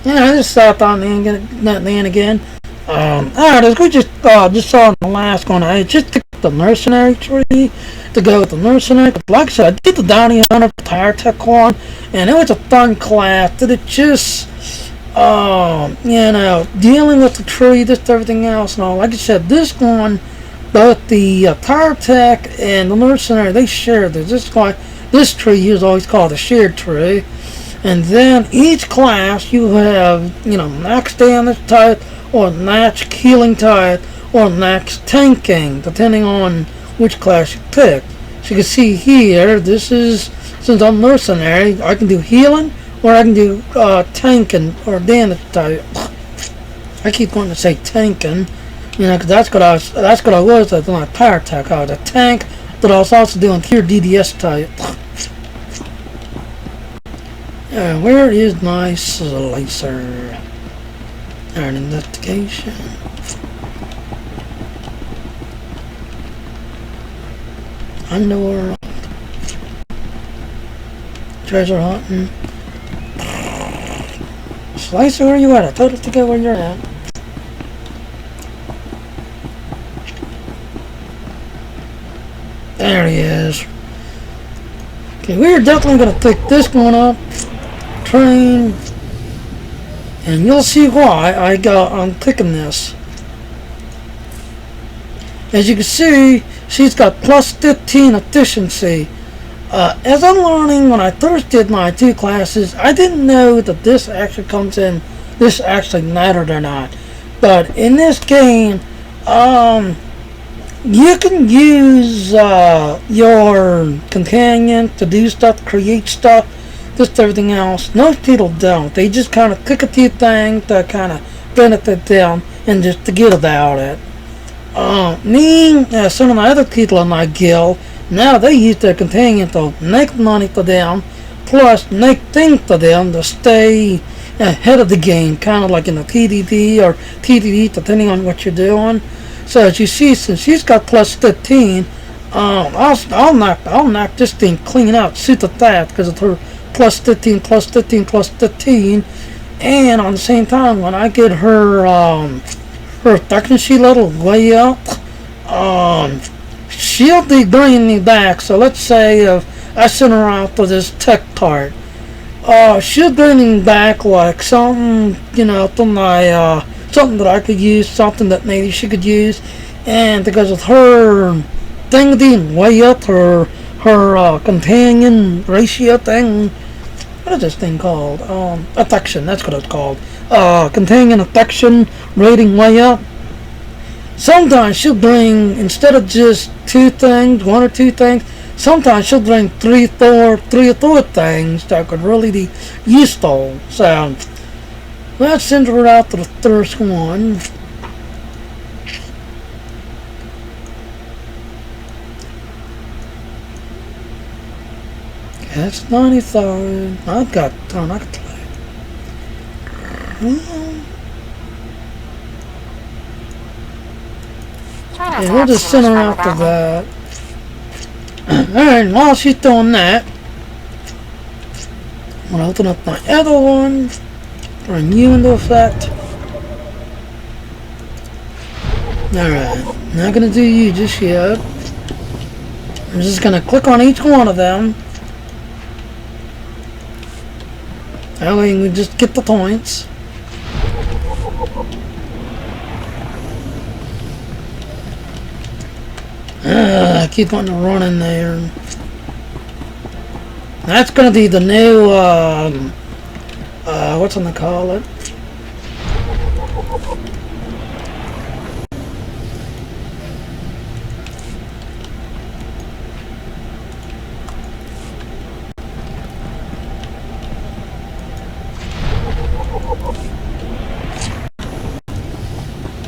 Yeah, I just thought on the end again. Alright, as we just saw in the last one, I just took the mercenary tree to go with the mercenary. But like I said, I did the bounty hunter tire tech one, and it was a fun class. That it just, dealing with the tree, just everything else and all. Like I said, this one, both the tire tech and the mercenary, they share this. This tree is always called a shared tree. And then each class you have, max damage type, or max healing type, or max tanking, depending on which class you pick. So you can see here, since I'm mercenary, I can do healing, or I can do tanking, or damage type. I keep wanting to say tanking, because that's what I was at my power attack. I was a tank, but I was also doing pure DDS type. Where is my slicer? An investigation. Underworld. Treasure hunting. Slicer, where you at? I told us to go where you're at. There he is. Okay, we're definitely going to pick this one up. Train, and you'll see why I'm picking this. As you can see, she's got plus 15 efficiency. As I'm learning, when I first did my two classes, I didn't know that this actually mattered or not. But in this game, you can use your companion to do stuff, create stuff, just everything else. Most people don't. They just kind of click a few things to kind of benefit them and just forget about it. Some of my other people in my guild, now they use their companion to make money for them, plus make things for them to stay ahead of the game, kind of like in the PvP or PvE, depending on what you're doing. So as you see, since she's got plus 15, I'll knock this thing clean out super fast because of her plus 15, plus 15, plus 15, and on the same time, when I get her efficiency level way up, she'll be bringing me back. So let's say if I send her out for this tech part, she'll bring me back like something, from my something that I could use, something that maybe she could use, and because of her thing being way up, her companion ratio thing. What is this thing called? Affection, that's what it's called. Companion affection rating way up. Sometimes she'll bring, instead of just one or two things, sometimes she'll bring three or four things that could really be useful. So, let's send her out to the first one. That's 95. I've got time. I can play. Okay, we'll just send her out to that. Alright, while she's doing that, I'm going to open up my other one. Bring you into effect. Alright, not going to do you just yet. I'm just going to click on each one of them. That way we just get the points. I keep wanting to run in there. That's gonna be the new, what's gonna call it?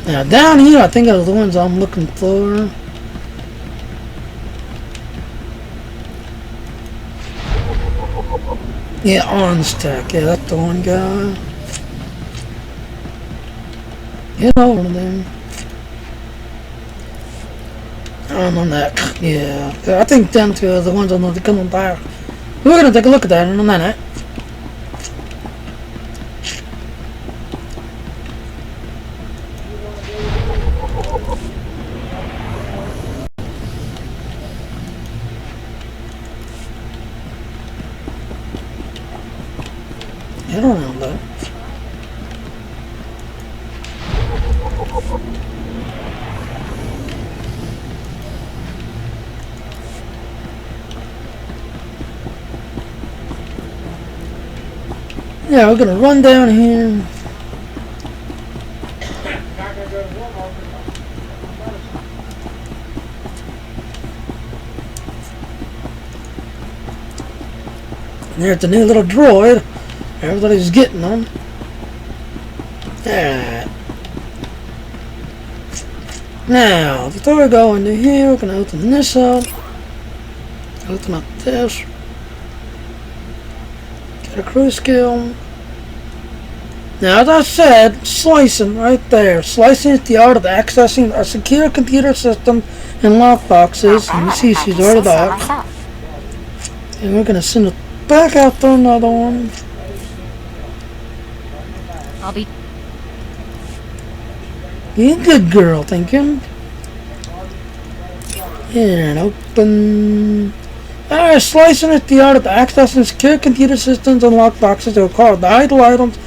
Now down here, I think are the ones I'm looking for. Yeah, orange tech. Yeah, that's the one guy. Get over there. On that. Yeah, I think them two are the ones I'm going to be coming back. We're going to take a look at that in a minute. Get around that. Yeah, we're gonna run down here. There's the new little droid. Everybody's getting them. Alright. Now, before we go into here, we're going to open this up. Open up this. Get a crew skill. Now, as I said, slicing right there. Slicing is the art of accessing a secure computer system and lockboxes. And you see she's already back. And we're going to send it back out for another one. I'll be... You good girl, thinking. And open. Alright, slicing is the art of accessing secure computer systems and lockboxes to acquire vital items,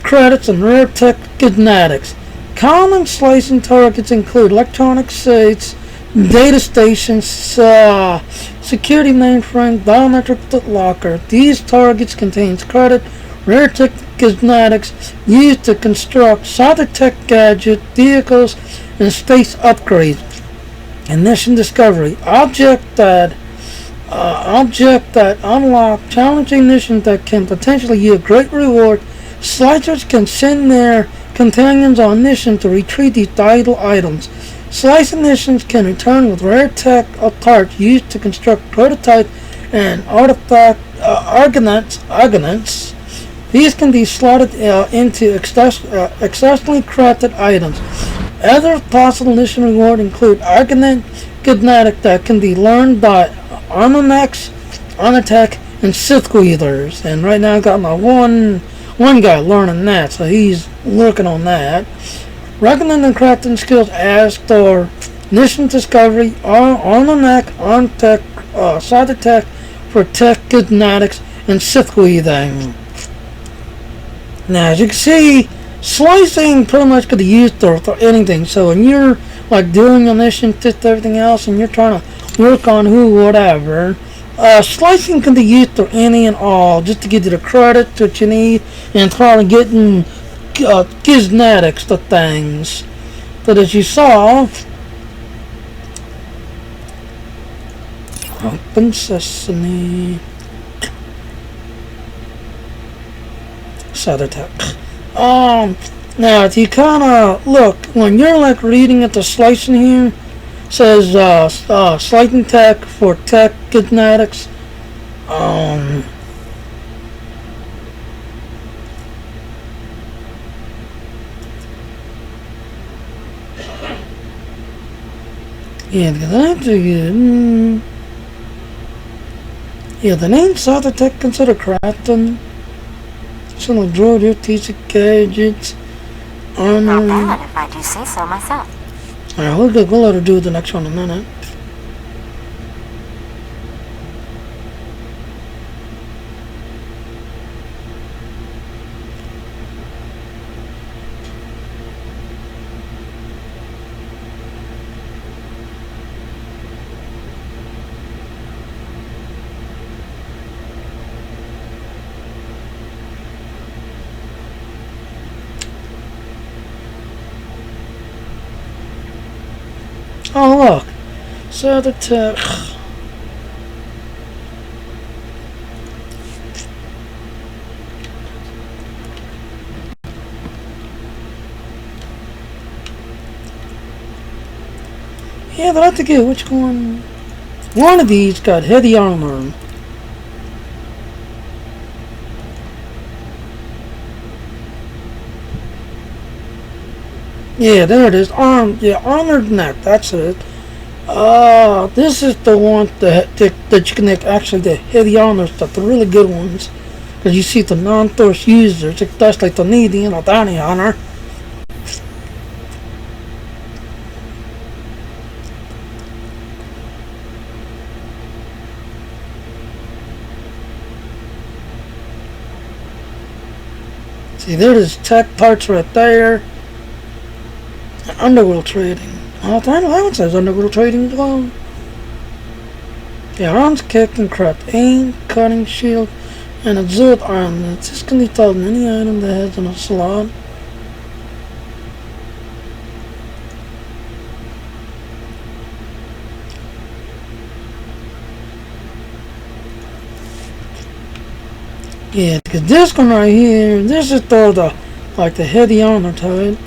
credits, and rare tech genetics. Common slicing targets include electronic sites, data stations, security mainframe, biometric locker. These targets contain credit, rare tech genetics used to construct cyber tech gadgets, vehicles, and space upgrades. And mission discovery. Object that unlock challenging missions that can potentially yield great reward. Slicers can send their companions on missions to retrieve these vital items. Slicing missions can return with rare tech parts used to construct prototype and artifact arguments. These can be slotted into exceptionally crafted items. Other possible mission rewards include argument genetic that can be learned by Armamechs, Armatech, and Sith Wheelers. And right now I've got my one guy learning that, so he's working on that. Recommended crafting skills as for mission discovery, Armamech, Armtech, Cybertech for tech genetics, and Sith Weaving. Now, as you can see, slicing pretty much could be used for anything. So when you're like doing a mission, just everything else, and you're trying to work on whatever, slicing can be used for any and all, just to give you the credit that you need, and probably getting genetics to things. But as you saw, open sesame. Cybertech. Now if you kinda look, when you're like reading at the slicing here, it says slicing tech for tech genetics. Yeah, that's good. Yeah, the name Cybertech consider crafting. Some droid here, teaching gadgets, armor. Not bad if I do say so myself. Alright, we'll let her do the next one in a minute. Oh look, so the yeah, but I have to get which one. One of these got heavy armor. Yeah, there it is. Armored neck. That's it. This is the one that you can actually the heavy armor stuff, the really good ones. Because you see the non-Force users, especially the needy and the bounty hunter. See, there's tech parts right there. Underworld trading. Oh, that one says underworld trading as well. Yeah, arms, kick, and craft. Aim, cutting, shield, and a Zord arm. It's just gonna be told in any item that has in a slot. Yeah, because this one right here, this is the like the heavy armor type.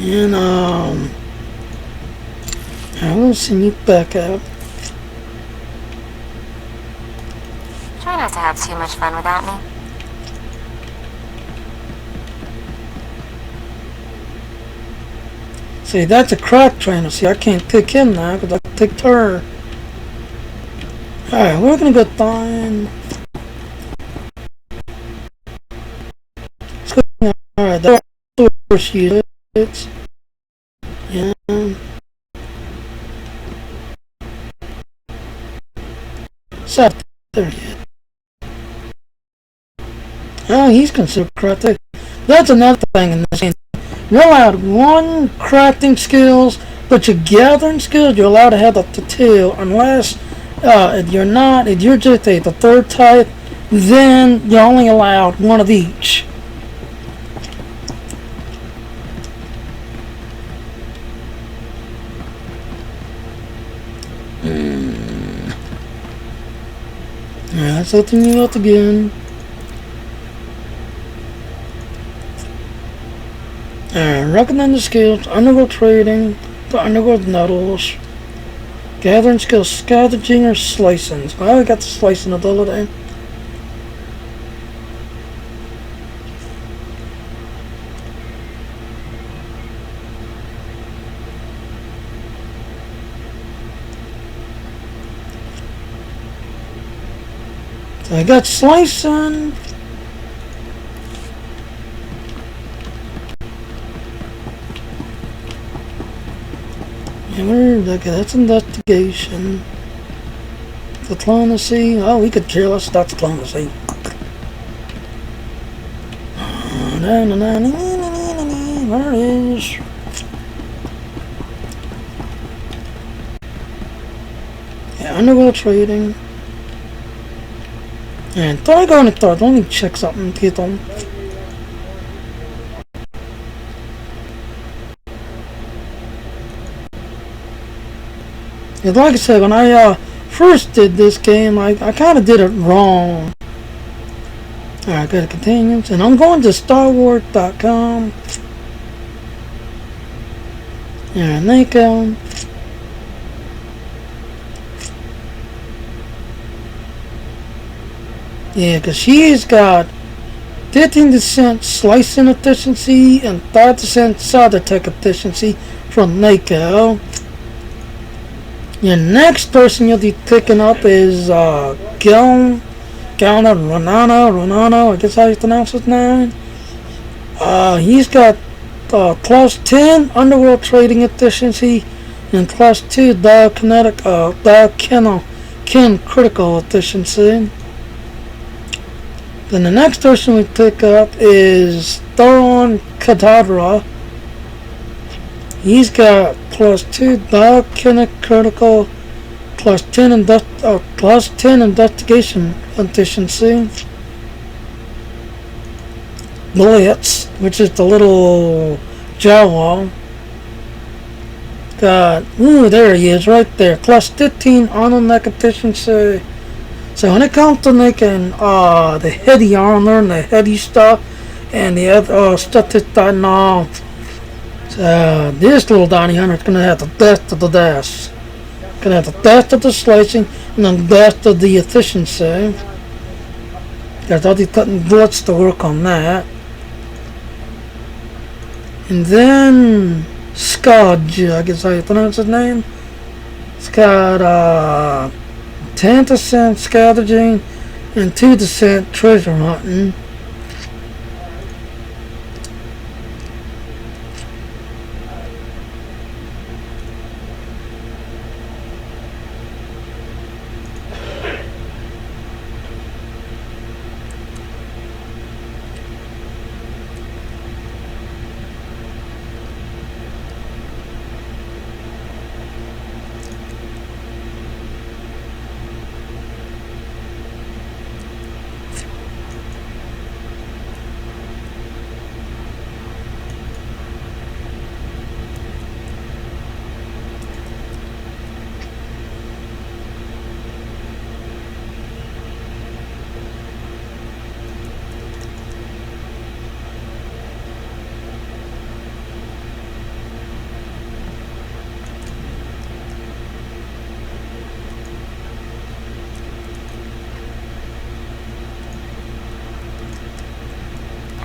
And I will send you back out. Try not to have too much fun without me. See, that's a crack trainer. See, I can't pick him now because I picked her. Alright, we're gonna go find. Alright, that's where she is. Yeah. Seth, there he is. Oh, he's considered crafting. That's another thing in this game. You're allowed one crafting skills, but your gathering skills, you're allowed to have up to two, unless if you're just the third type, then you're only allowed one of each. Yeah, that's opening you up again. Alright, recommend the skills, underworld trading, the underworld nettles, gathering skills, scavenging or slicing. Well, I got the slicing ability. So I got slicing. Okay, that's investigation. Diplomacy. Oh, we could care less about diplomacy. There it is. Yeah, underworld trading. And thought I got on third. Let me check something to get on. Like I said, when I first did this game, I kind of did it wrong. Alright, go to continuance, and I'm going to StarWars.com. Yeah, Nico. Yeah, because she's got 15% slicing efficiency and 5% solder tech efficiency from Nico. Your next person you'll be picking up is Ronano, I guess how you pronounce his name. He's got plus 10 underworld trading efficiency and plus 2 kin critical efficiency. Then the next person we pick up is Thoron Kadadra. He's got plus 2 kin critical, plus 10 investigation efficiency. Blitz, which is the little Jawa. Got, there he is right there. Plus 15 armor mech efficiency. So when it comes to making the heavy armor and the heavy stuff and the other stuff that's done off, so this little Donnie Hunter is going to have the best of the best. Going to have the best of the slicing and the best of the efficiency. Because I'll be putting bullets to work on that. And then Scudge, I guess how you pronounce his name. It's got 10 10% scavenging, and 2% treasure hunting.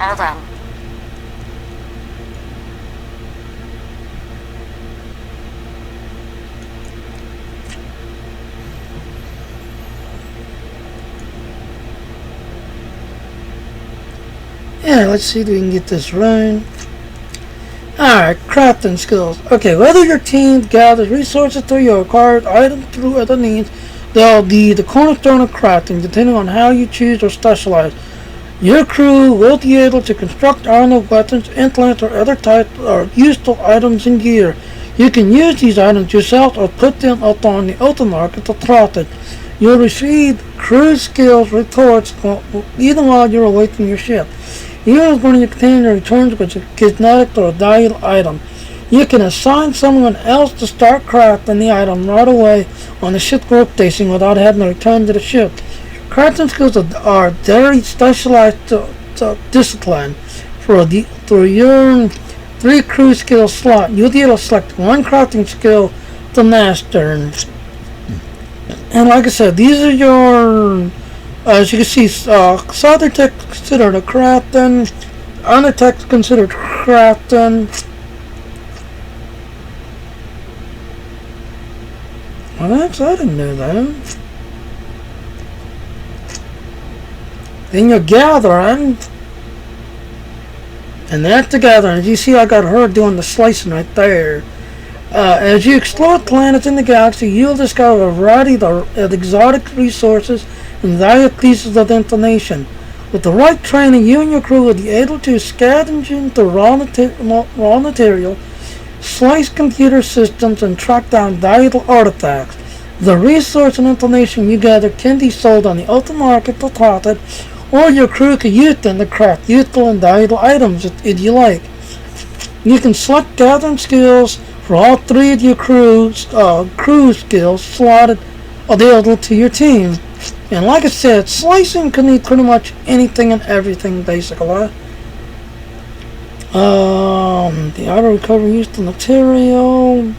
All done. Yeah, let's see if we can get this right. Alright, crafting skills. Okay, whether your team gathers resources through your acquired items through other means, they'll be the cornerstone of crafting, depending on how you choose or specialize. Your crew will be able to construct armored weapons, implants, or other types of useful items and gear. You can use these items yourself or put them up on the open market to profit. You'll receive crew skills reports even while you're away from your ship. Even when your container returns with a cosmetic or a valuable item, you can assign someone else to start crafting the item right away on the ship workstation without having to return to the ship. Crafting skills are very specialized discipline. For your 3 crew skill slot, you'll be able to select 1 crafting skill to master. And like I said, these are your, as you can see, Southern Tech considered a crafting, Honor Tech considered crafting. Well, I didn't know that. Then you're gathering, and that's the gathering. As you see, I got her doing the slicing right there. As you explore planets in the galaxy, you'll discover a variety of exotic resources and valuable pieces of information. With the right training, you and your crew will be able to scavenge into raw material, slice computer systems, and track down valuable artifacts. The resource and information you gather can be sold on the open market for profit, or your crew can use them to craft useful and valuable items if you like. You can select gathering skills for all 3 of your crew skills slotted available to your team. And like I said, slicing can be pretty much anything and everything basically. The auto recovery used the material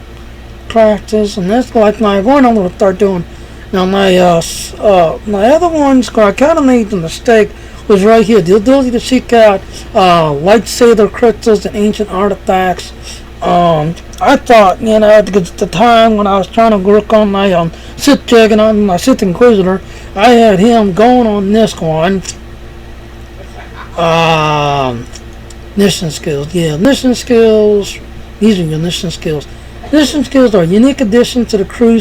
practice, and that's like my one I'm gonna start doing. Now my other ones, I kind of made the mistake, was right here, the ability to seek out lightsaber crystals and ancient artifacts. I thought, because at the time when I was trying to work on my Sith Juggernaut and my Sith Inquisitor, I had him going on this one. Mission skills. Yeah, mission skills. These are your mission skills. Mission skills are a unique addition to the crew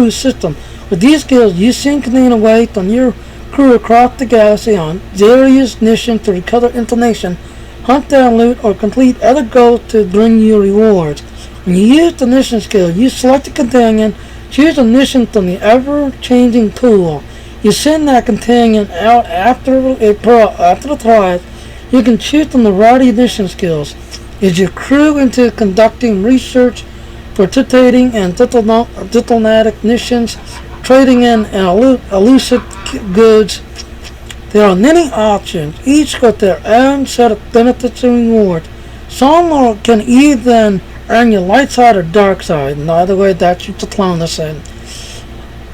system. With these skills, you send container away on your crew across the galaxy on various missions to recover information, hunt down loot, or complete other goals to bring you rewards. When you use the mission skill, you select a companion, choose a mission from the ever-changing pool. You send that companion out after the prize. You can choose from the variety of mission skills. Is your crew into conducting research, participating in diplomatic missions, trading in elusive goods? There are many options, each with their own set of benefits and rewards. Some can even earn your light side or dark side, and either way, that's the clone the same.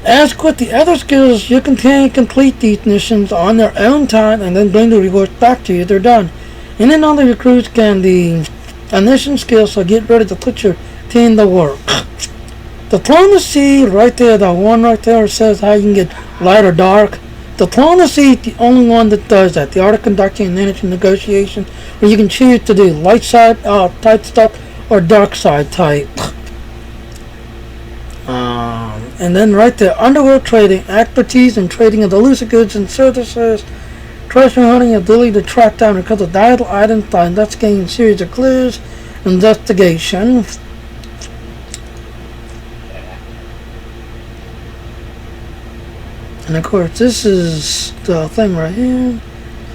As with the other skills, you can complete these missions on their own time and then bring the rewards back to you. They're done. And then all of your crews can be a mission skill, so get ready to put your team to work. Diplomacy, right there, the one right there says how you can get light or dark. Diplomacy is the only one that does that. The art of conducting and managing negotiation, where you can choose to do light side type stuff or dark side type. And then right there, underworld trading, expertise in trading of elusive goods and services, treasure hunting, ability to track down and recover valuable items by investigating a series of clues, investigation. And of course, this is the thing right here.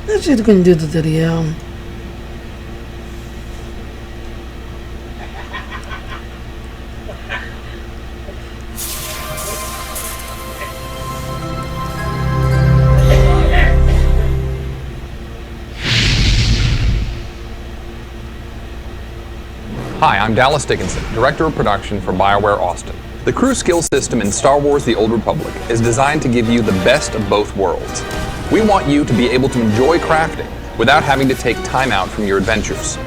Let's see if we can do the video. Hi, I'm Dallas Dickinson, Director of Production for Bio-Ware Austin. The crew skill system in Star Wars The Old Republic is designed to give you the best of both worlds. We want you to be able to enjoy crafting without having to take time out from your adventures.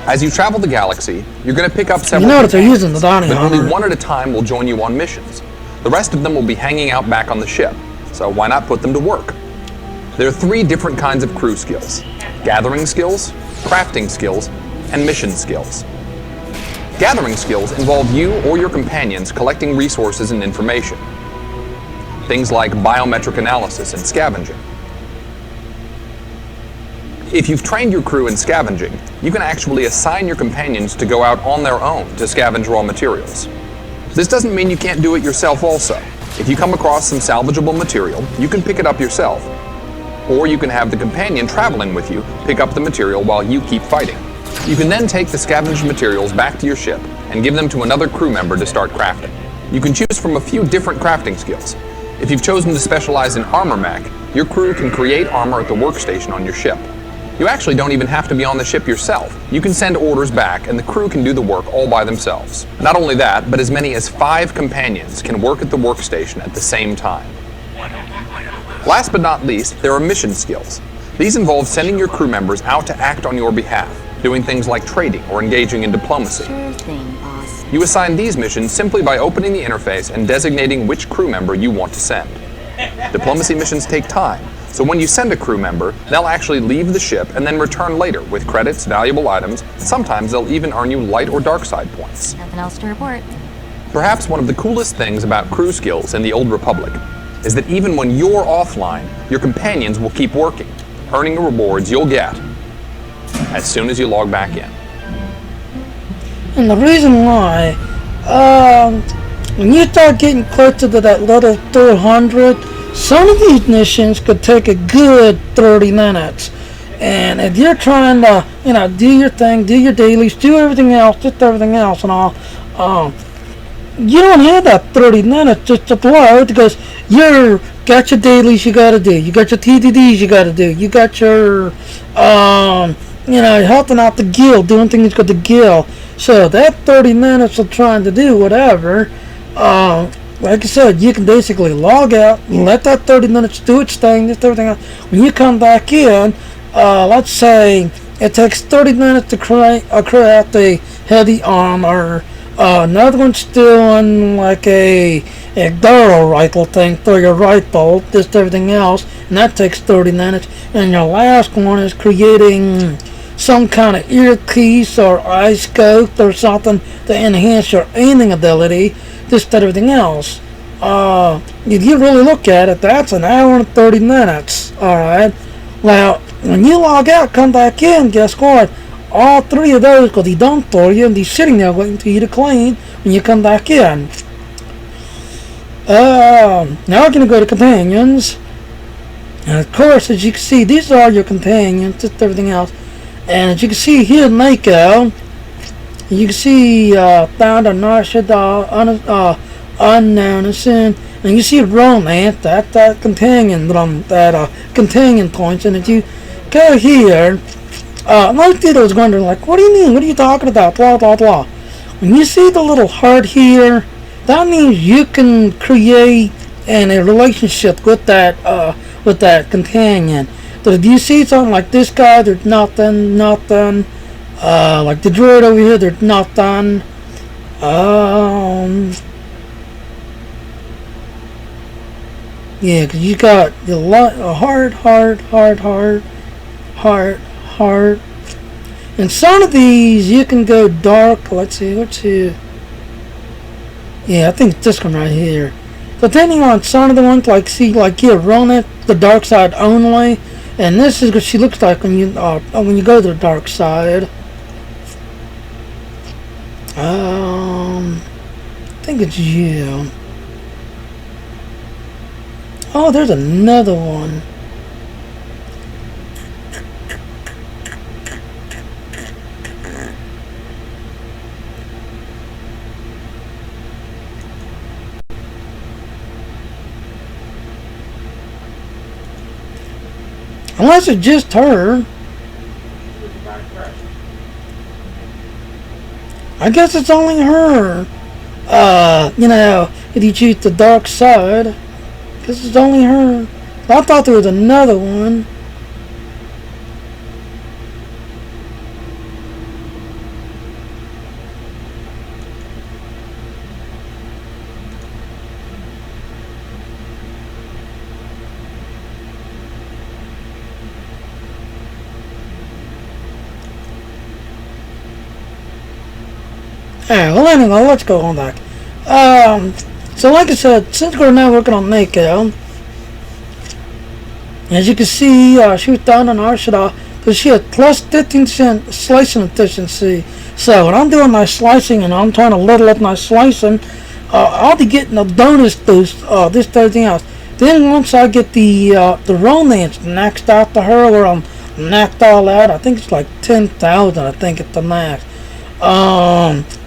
As you travel the galaxy, you're going to pick up several that they're using the bounty but hunter. only one at a time will join you on missions. The rest of them will be hanging out back on the ship, so why not put them to work? There are 3 different kinds of crew skills: gathering skills, crafting skills, and mission skills. Gathering skills involve you or your companions collecting resources and information. Things like biometric analysis and scavenging. If you've trained your crew in scavenging, you can actually assign your companions to go out on their own to scavenge raw materials. This doesn't mean you can't do it yourself also. If you come across some salvageable material, you can pick it up yourself. Or you can have the companion traveling with you pick up the material while you keep fighting. You can then take the scavenged materials back to your ship and give them to another crew member to start crafting. You can choose from a few different crafting skills. If you've chosen to specialize in armor mech, your crew can create armor at the workstation on your ship. You actually don't even have to be on the ship yourself. You can send orders back and the crew can do the work all by themselves. Not only that, but as many as 5 companions can work at the workstation at the same time. Last but not least, there are mission skills. These involve sending your crew members out to act on your behalf, doing things like trading or engaging in diplomacy. Sure thing, boss. You assign these missions simply by opening the interface and designating which crew member you want to send. Diplomacy missions take time, so when you send a crew member, they'll actually leave the ship and then return later with credits, valuable items, and sometimes they'll even earn you light or dark side points. Nothing else to report. Perhaps one of the coolest things about crew skills in the Old Republic is that even when you're offline, your companions will keep working, earning the rewards you'll get as soon as you log back in. And the reason why, when you start getting closer to that little 300, some of these missions could take a good 30 minutes. And if you're trying to, do your thing, do your dailies, do everything else, just everything else and all, you don't have that 30 minutes just to blow because you got your dailies you gotta do, you got your TDDs you gotta do, you got your, helping out the guild, doing things with the guild. So that 30 minutes of trying to do whatever, like I said, you can basically log out, let that 30 minutes do its thing, just everything else. When you come back in, let's say it takes 30 minutes to create the heavy armor. Another one's still on like a barrel rifle thing for your rifle, just everything else, and that takes 30 minutes. And your last one is creating some kind of earpiece or eye scope or something to enhance your aiming ability, just everything else. If you really look at it, that's an hour and 30 minutes. Alright. Now, when you log out, come back in, guess what? All 3 of those will be done for you and be sitting there waiting for you to clean when you come back in. Now we're going to go to companions. And of course, as you can see, these are your companions, just everything else. And as you can see here, Mako, you can see found a Narshada, unknown, and you see romance, that companion companion points. And if you go here, most people was wondering, like, what do you mean? What are you talking about? Blah, blah, blah. When you see the little heart here, that means you can create a relationship with that companion. But if you see something like this guy, there's nothing. Like the droid over here, there's nothing. Yeah, because you got a heart, heart. And some of these you can go dark. Let's see, what's here? Yeah, I think it's this one right here. Depending on some of the ones, like see, like you run it the dark side only, and this is what she looks like when you go to the dark side. I think it's you. Oh, there's another one. Unless it's just her. I guess it's only her. If you choose the dark side. This is only her. I thought there was another one. Alright, well anyway, let's go on back. So like I said, since we're now working on Mako, as you can see, she was down on Arshada, but she had plus 15% slicing efficiency. So when I'm doing my slicing and I'm trying to level up my slicing, I'll be getting a bonus boost, this everything else. Then once I get the romance maxed out to her, where I'm knocked all out, I think it's like 10,000, I think at the max.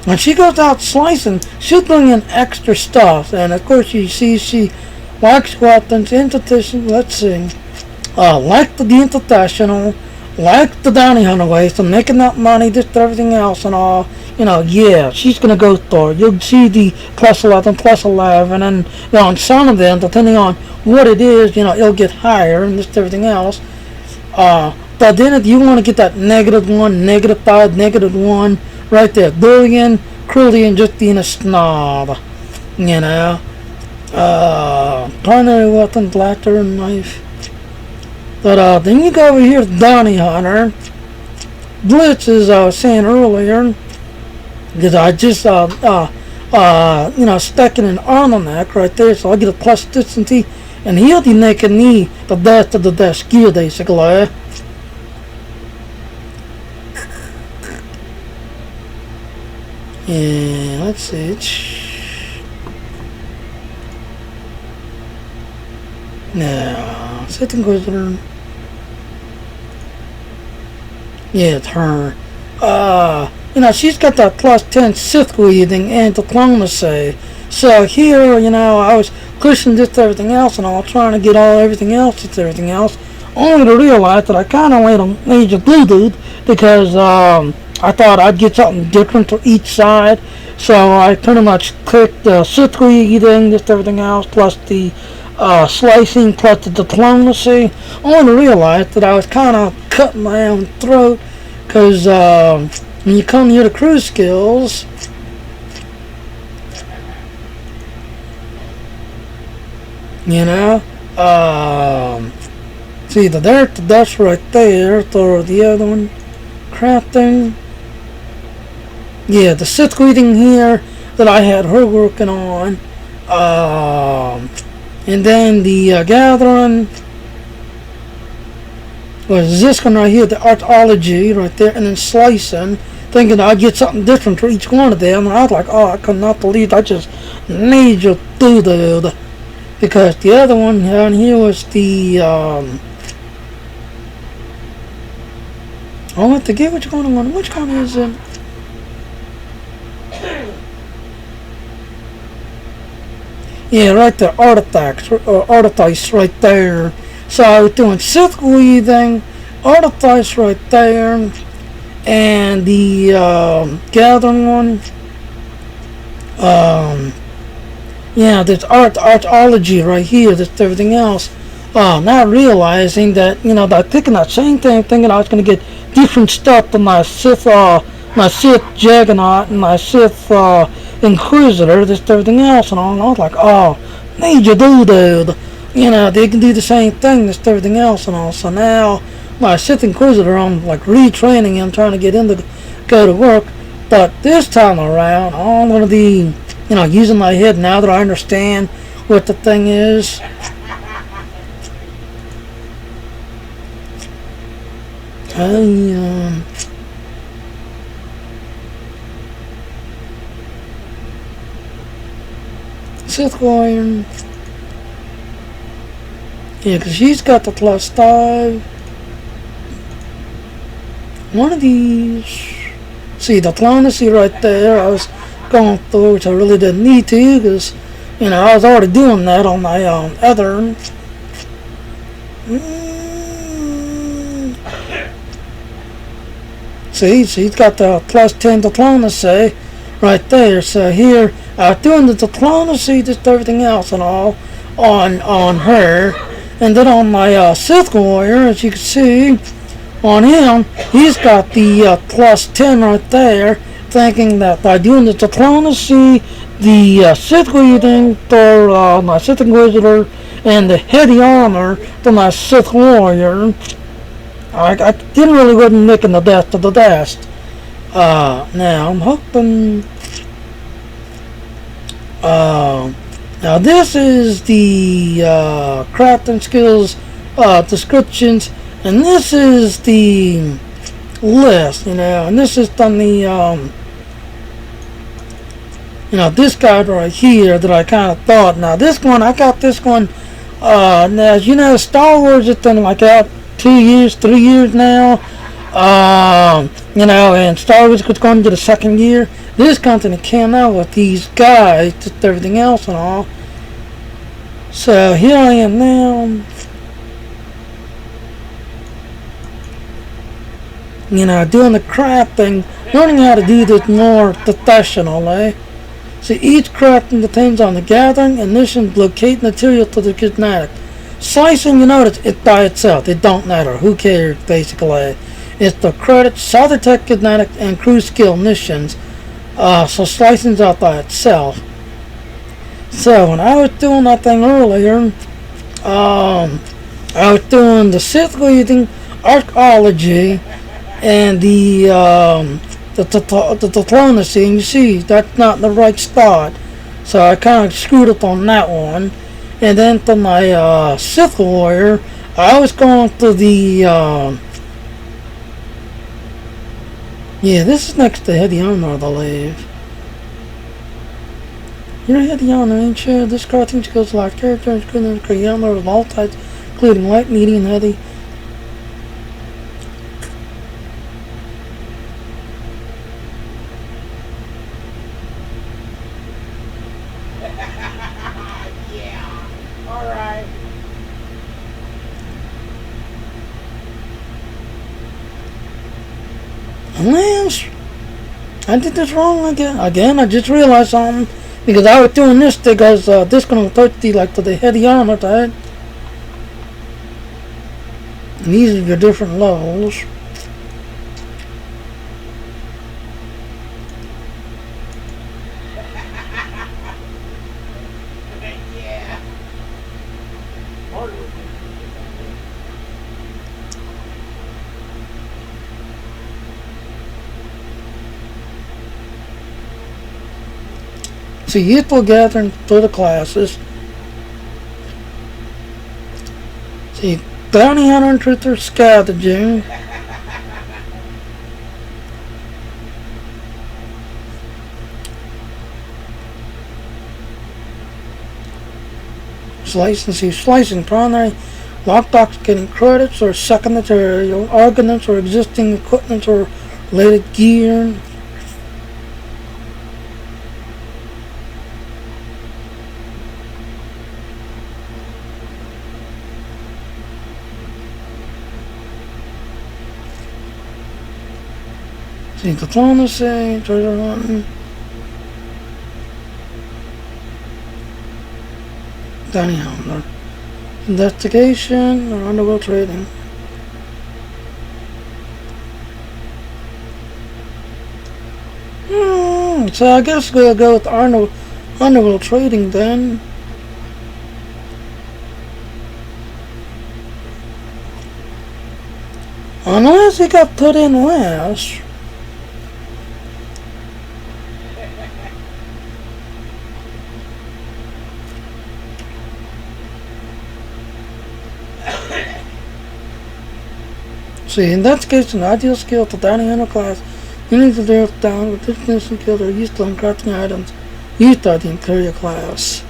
When she goes out slicing, she'll bring in extra stuff, and of course you see she likes weapons, institution, let's see, like the international, like the bounty hunter ways, so making that money, just everything else and all, yeah, she's gonna go for it. You'll see the plus 11, plus 11, and on some of them, depending on what it is, it'll get higher and just everything else. But then if you want to get that -1, -5, -1, right there, bullying, cruelty, and just being a snob, primary weapon, blaster, and knife. But then you go over here to bounty hunter. Blitz, as I was saying earlier, because I just stacking an armament right there, so I get a plus distancy, and he'll be making me the best of the best gear, basically. Yeah, let's see. Now, Sith Inquisitor. Yeah, it's her. She's got that plus 10 Sith weaving and diplomacy. So here, I was pushing just everything else and all, trying to get everything else, only to realize that I kind of made a major boo-boo because, I thought I'd get something different for each side, so I pretty much clicked the Sith weaving, just everything else, plus the slicing, plus the diplomacy, only to realize that I was kind of cutting my own throat, because when you come here to crew skills, see, that's right there, or the other one, crafting. Yeah, the Sith reading here that I had her working on, and then the gathering was this one right here, the archaeology right there, and then slicing, thinking I'd get something different for each one of them, and I was like, oh, I could not believe I just major doo-dooed, because the other one down here was the I forget which one. Which one is it? Yeah, right there, artifacts right there. So I was doing Sith weaving, artifacts right there, and the gathering one. Yeah, there's archaeology right here. There's everything else. Not realizing that by picking that same thing, thinking I was going to get different stuff from my Sith Juggernaut and my Sith Inquisitor, just everything else and all. And I was like, oh, major dude. you know, they can do the same thing as everything else and all. So now, my Sith Inquisitor, I'm like retraining him, trying to get him to go to work. But this time around, I'm going to be, you know, using my head now that I understand what the thing is. Sith Warrior. Yeah, because she's got the +5. One of these. See, the diplomacy right there, I was going through, which I really didn't need to, because, you know, I was already doing that on my other. See, she's got the +10 diplomacy right there. So here, doing the diplomacy, just everything else and all on her. And then on my Sith Warrior, as you can see, on him, he's got the +10 right there, thinking that by doing the diplomacy, the Sith reading for my Sith Inquisitor, and the heavy armor for my Sith Warrior, I didn't really wasn't making the best of the best. Now I'm hoping. Now this is the crafting skills descriptions, and this is the list, you know, and this is on the you know, this guide right here that I kind of thought. Now this one, I got this one. Now as you know, Star Wars has been like out 2 years, 3 years now. You know, and Star Wars was going to the second year. This company came out with these guides, just everything else and all. So here I am now. You know, doing the crafting, learning how to do this more professionally. See, each crafting depends on the gathering and mission, locate material to the kinetic. Slicing, you notice, it by itself. It don't matter. Who cares, basically. It's the credits, solid tech, kinetic, and crew skill missions. So slicing's out by itself. So when I was doing that thing earlier, I was doing the Sith reading, archaeology, and the diplomacy, and you see that's not in the right spot. So I kind of screwed up on that one. And then for my Sith Warrior, I was going to the yeah, this is next to Heavy Armor, I believe. You're Heavy Armor, ain't you? This cartoon goes like characters, including Heavy Armor of all types, including light, medium, heavy. Lance, I did this wrong again. I just realized something, because I was doing this because this gonna touch the like to the heavy armor type. And these are your different levels. See, useful gathering for the classes. See, bounty hunter and truther scavenging. Slicing primary. Lockbox getting credits or second material, arguments or existing equipment or related gear. Diplomacy, treasure hunting, bounty hunter, investigation, or underworld trading. So I guess we'll go with underworld trading then. Unless it got put in last. See, in that case, an ideal skill to bounty hunter class, you need to drill down with this skills are used to uncrafting items used by the Imperial class.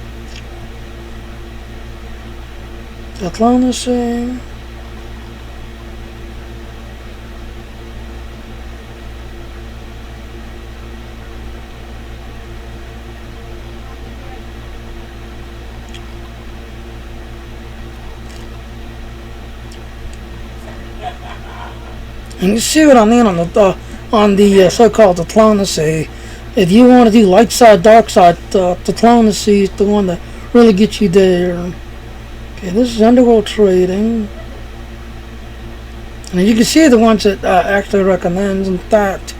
Diplomacy. And you see what I mean on the so-called diplomacy. If you want to do light side, dark side, diplomacy is the one that really gets you there. Okay, this is underworld trading, and you can see the ones that actually recommends. In fact,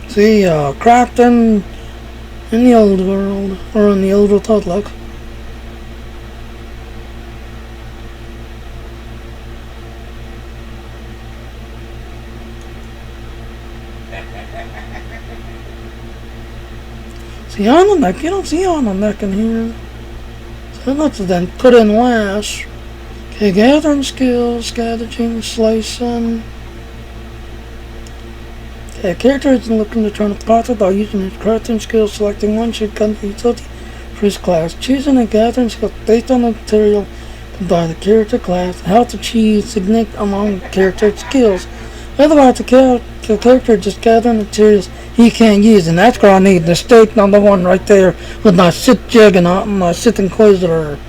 see crafting in the old world or in the old republic. See, on the neck, you don't see on the neck in here. So let's then put in last. Okay, gathering skills, scavenging, slicing. Okay, character is looking to turn a profit by using his crafting skills. Selecting one should come to utility for his class. Choosing a gathering skill based on the material by the character class. How to achieve significant among character skills. Otherwise, the character just gathering materials he can't use, and that's what I need. The stake number one right there with my Sith Juggernaut and my Sith Inquisitor.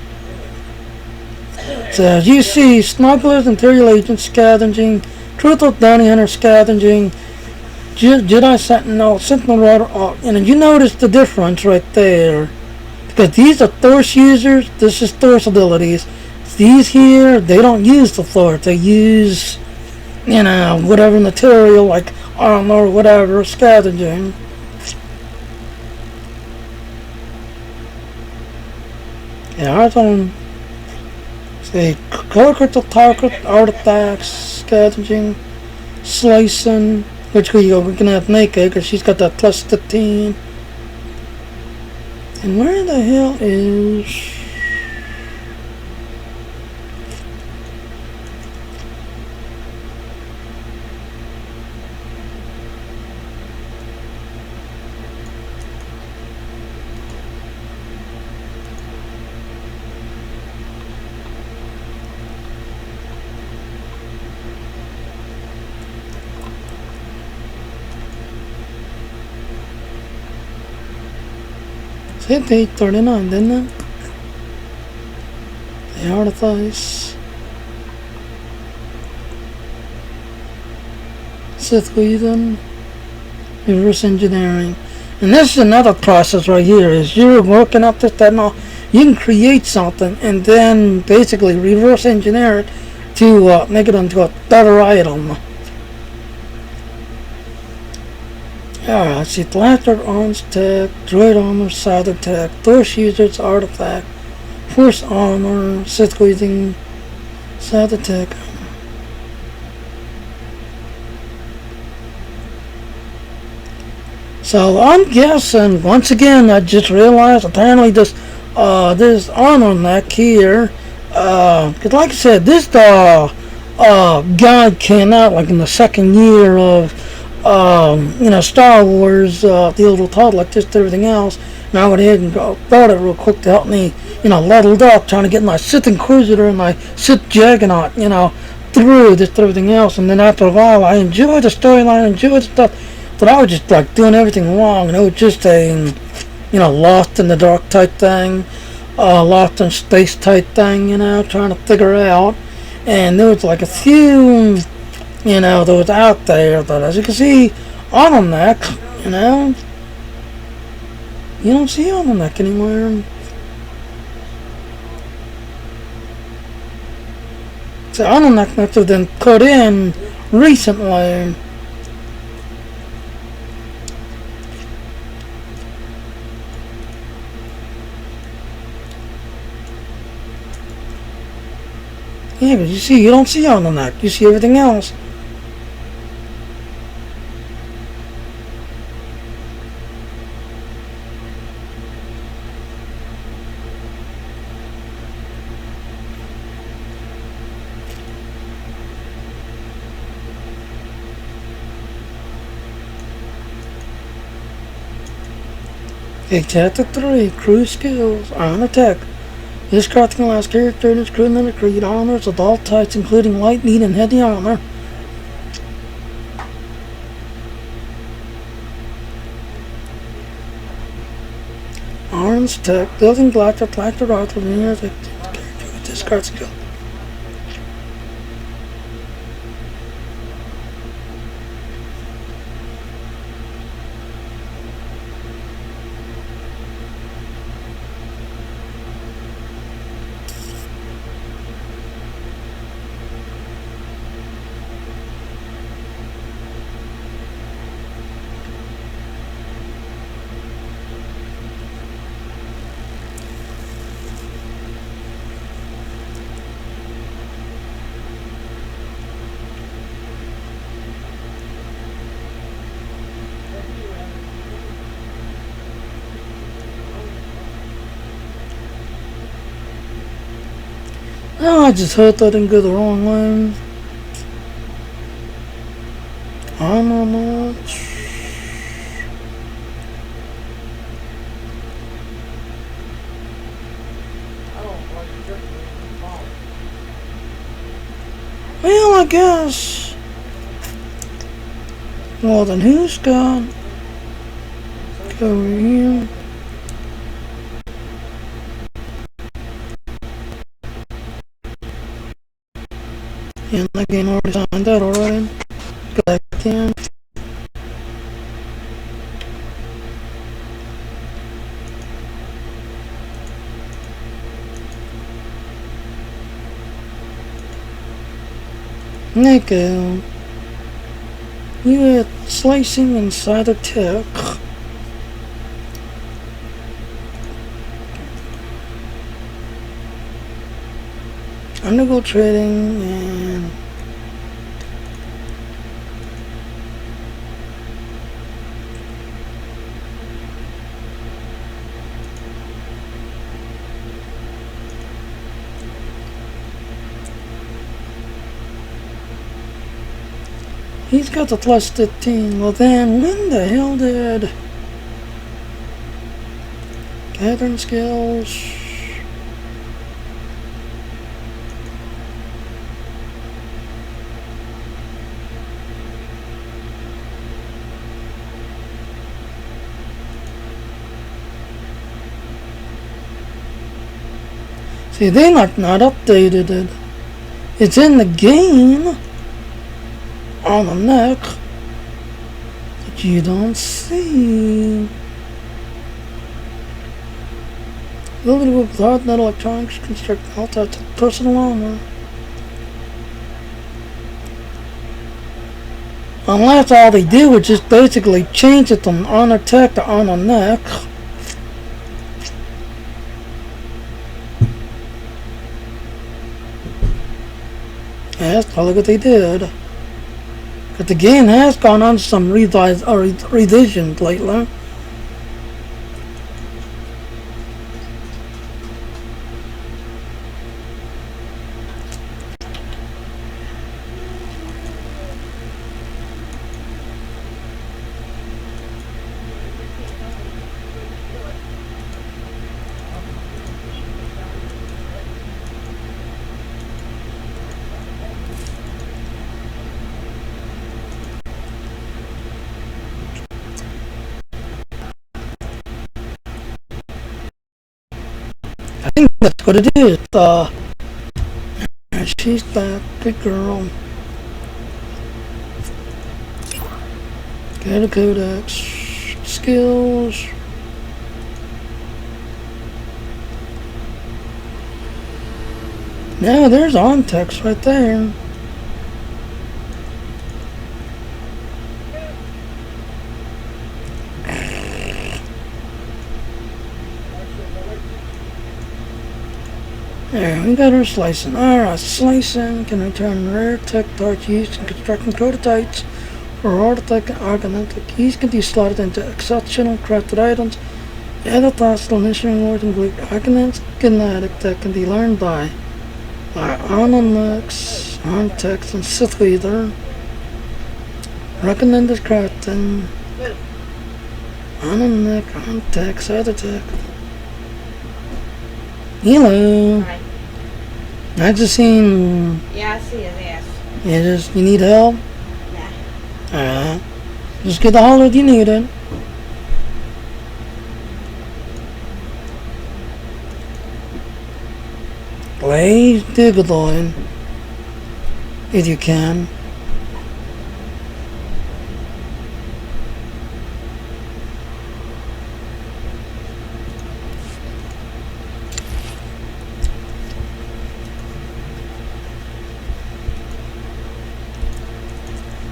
So as you see, smugglers, Imperial agents, scavenging, truthful bounty hunter, scavenging, Jedi Sentinel Rider, and you notice the difference right there. Because these are Force users, this is Force abilities. These here, they don't use the Force, they use, whatever material, like armor or whatever, scavenging. Yeah, I don't say color crystal target, artifacts, scavenging, slicing, which we're gonna have naked because she's got that plus 15. And where the hell is... hit 839, didn't it? The artifice. Sith Warrior, reverse engineering. And this is another process right here. Is you're working up this, that, and all. You can create something and then basically reverse engineer it to make it into a better item. Alright, see, blaster arms tech, droid armor, side attack, Force users, artifact, Force armor, Sith wielding, side attack. So I'm guessing, once again, I just realized apparently this armor neck here, cause like I said, this guide came out like in the second year of Star Wars, the old Republic, just everything else. And I went ahead and bought it real quick to help me, leveled up, trying to get my Sith Inquisitor and my Sith Juggernaut, through just everything else. And then after a while, I enjoyed the storyline, enjoyed the stuff, but I was just like doing everything wrong, and it was just a, lost in the dark type thing, lost in space type thing, trying to figure out. And there was like a few, that was out there, but as you can see, on the neck, you don't see on the neck anymore. So on the neck must have been put in recently. Yeah, but you see, you don't see on the neck. You see everything else. Okay, Chapter 3, Crew Skills, Honor Tech. This card can allow character and its crew member to create honors of all types, including light, medium, and heavy honor. Orange Tech, building blocks or plaster art for linear character with this card skill. Oh, I just hope I didn't go the wrong way. I don't know. Well, I guess. Well, then who's got? Go over here. And the game already signed that already. Go back in. There you go. You had slicing inside the tech. Undergo trading and he's got the plus 15. Well then, when the hell did gathering skills? See, they not updated it. It's in the game on the neck that you don't see. Ability with hard net electronics construct all types of personal armor. Unless all they do is just basically change it from honor tech to honor neck. Yeah, that's probably what they did. But the game has gone on some revisions lately. I think that's what it is. She's back. Good girl. Got a codex. Skills. Now there's on text right there. There, we got her slicing. Alright, slicing can return rare tech parts used in constructing prototypes for artifact and organic. These can be slotted into exceptional crafted items. The other possible mission rewards include arguments, kinetic that can be learned by Arnonix, Arntex, and Sith Warrior. Recommended crafting. Arnonix, Arntex, Arntex. Hello. Hi. I just seen. Yeah, I see his ass. You need help? Nah. Alright. Just get the holler if you need it. Please dig a line. If you can.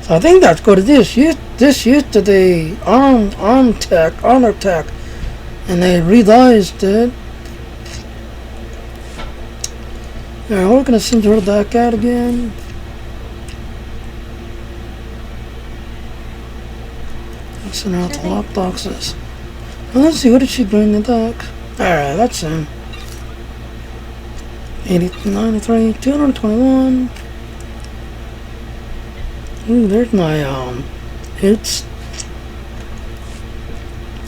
So I think that's what it is. This used to be honor tech, and they revised it. Alright, we're gonna send her back out again. Let's send her out the lock boxes. Well, let's see, what did she bring in back? Alright, that's him. 93, 221. Ooh, there's my hits.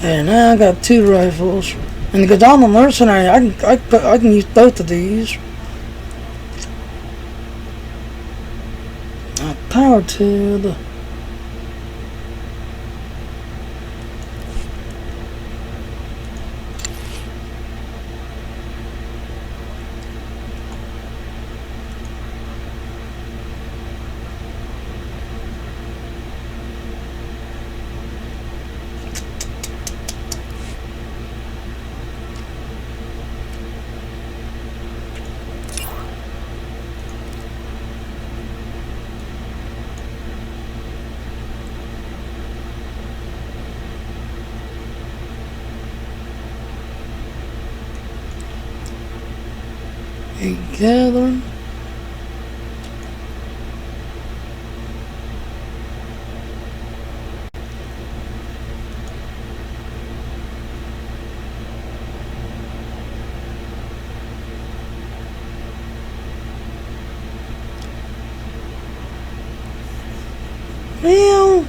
And now I got 2 rifles. And to go down the mercenary, I can use both of these. Power tube. Gathering. Well,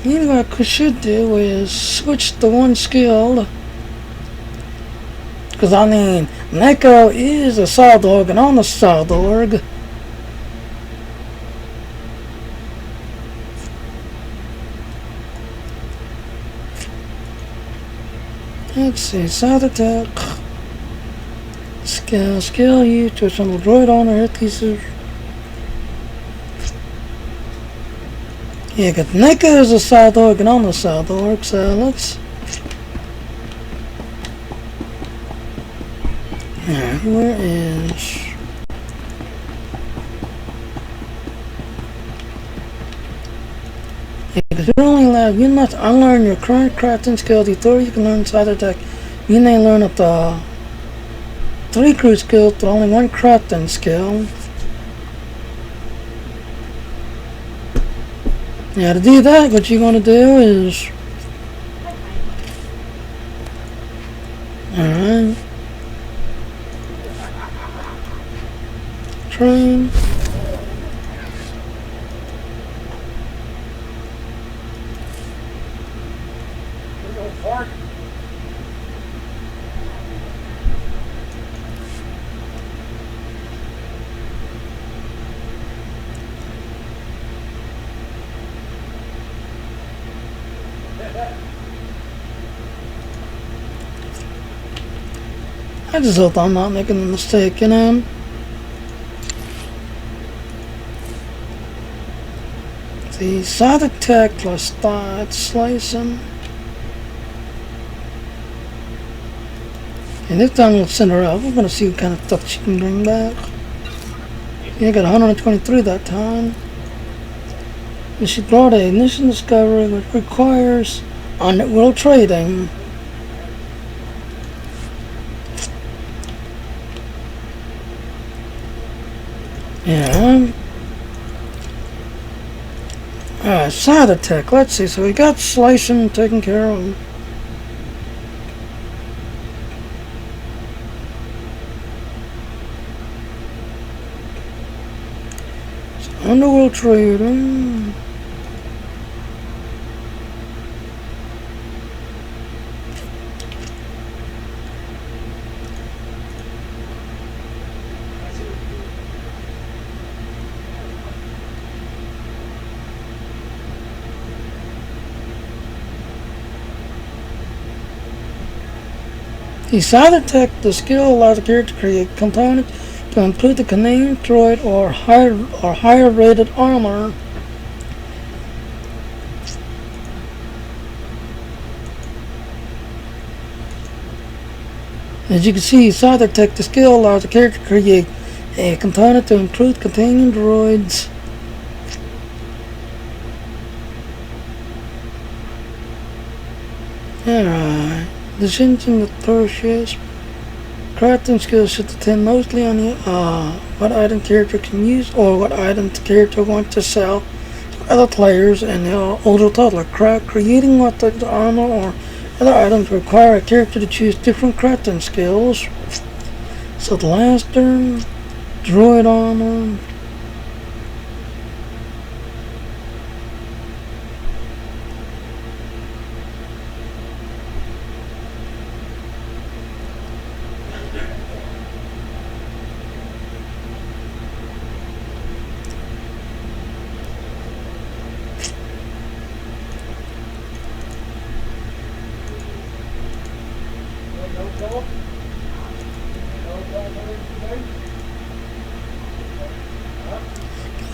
you know what I should do is switch to one skill. Because I mean, Neko is a side org and I'm a side org. Let's see, side attack. Skill you to assemble droid on or hit pieces. Yeah, because Neko is a side org and I'm a side org, so let's. Where is... Because you're only allowed, you must unlearn your current crafting skill before you can learn side attack. You may learn up to 3 crew skills, but only 1 crafting skill. Now to do that, what you're going to do is... Alright. Train. I just hope I'm not making a mistake, you know? The side attack plus start slicing. And this time we'll send her out. We're gonna see what kind of stuff she can bring back. Yeah, I got 123 that time. And she brought a mission discovery which requires on-world trading. Yeah. Alright, side attack. Let's see. So we got slicing taken care of. So underworld trading. The side attack, the skill allows the character to create components to include the Canadian droid or higher rated armor. As you can see, side attack, the skill allows the character to create a component to include Canadian droids. Alright. Decisions in the purchase. Crafting skills should depend mostly on the, what item character can use or what item the character wants to sell to other players and the older toddler. Creating weapons, armor, or other items require a character to choose different crafting skills. So the Laster, droid armor.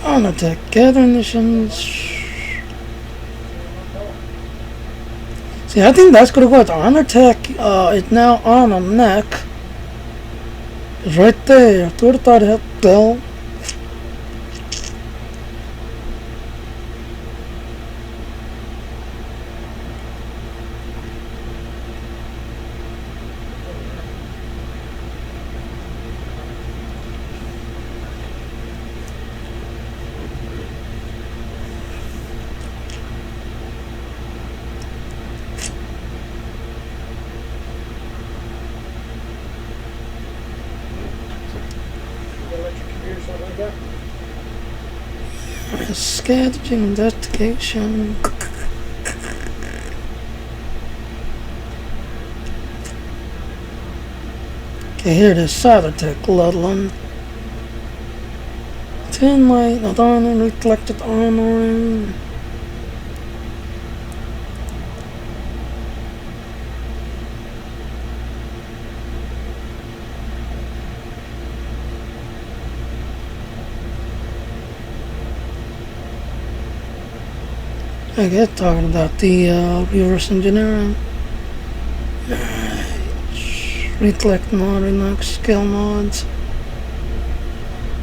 On attack, gathering missions. See, I think that's gonna work. On attack is now on a neck. It's right there. I would have thought it had belt. Scavenging investigation. Okay, here it is. Side attack, Ludlum. 10 light, not armor, reflected armor. I guess talking about the reverse engineering. Reflect mod, Linux skill mods.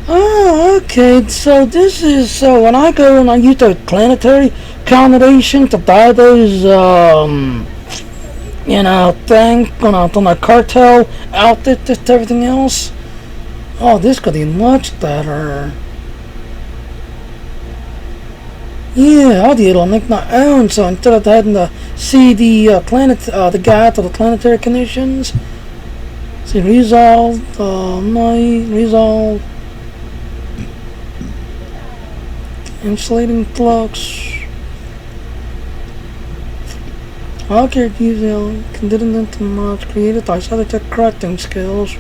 Oh, okay. So this is so when I go and I use the planetary combination to buy those you know thing on the cartel outfit, just everything else. Oh, this could be much better. Yeah, I'll do it. I'll make my own. So instead of having to see the the guide to the planetary conditions, see resolve, night, resolve, insulating flux. All characters using contingent mods created by other tech crafting skills.